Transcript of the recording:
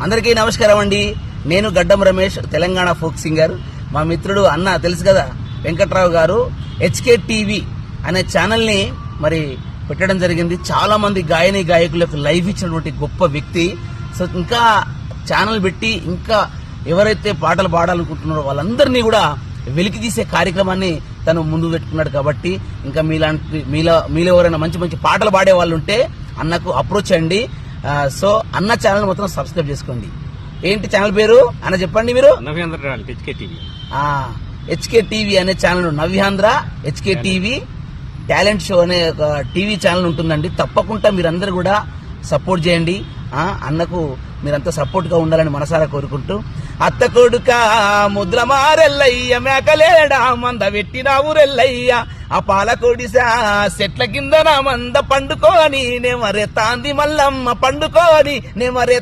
అందరికీ నమస్కారం అండి. నేను గడ్డం రమేష్, తెలంగాణ ఫోక్ సింగర్. మా మిత్రుడు అన్న తెలుసు కదా వెంకట్రావు గారు హెచ్కే టీవీ అనే ఛానల్ని మరి పెట్టడం జరిగింది. చాలా మంది గాయకులకు లైవ్ ఇచ్చినటువంటి గొప్ప వ్యక్తి. సో ఇంకా ఛానల్ పెట్టి ఇంకా ఎవరైతే పాటలు పాడాలనుకుంటున్నారో వాళ్ళందరినీ కూడా వెలికి తీసే కార్యక్రమాన్ని తను ముందు పెట్టుకున్నాడు. కాబట్టి ఇంకా మీలో ఎవరైనా మంచి మంచి పాటలు పాడే వాళ్ళు ఉంటే అన్నకు అప్రోచ్ అండి. సో అన్న ఛానల్ మొత్తం సబ్స్క్రైబ్ చేసుకోండి. ఏంటి ఛానల్ పేరు అన్న చెప్పండి మీరు? హెచ్కే టీవీ అనే ఛానల్, నవ్యాంధ్ర హెచ్కే టీవీ టాలెంట్ షో అనే ఒక టీవీ ఛానల్ ఉంటుందండి. తప్పకుండా మీరందరూ కూడా సపోర్ట్ చేయండి. అన్నకు మీరంతా సపోర్ట్ గా ఉండాలని మనసారా కోరుకుంటూ, అత్త కొడుక ముద్ర మారెల్లయ్య మేకలేడా మంద పెట్టినావు రెల్లయ్య, ఆ పాల కొడిసా చెట్ల కింద నా మంద పండుకోని నే మరే తాంది మల్లమ్మ పండుకోని నే మరే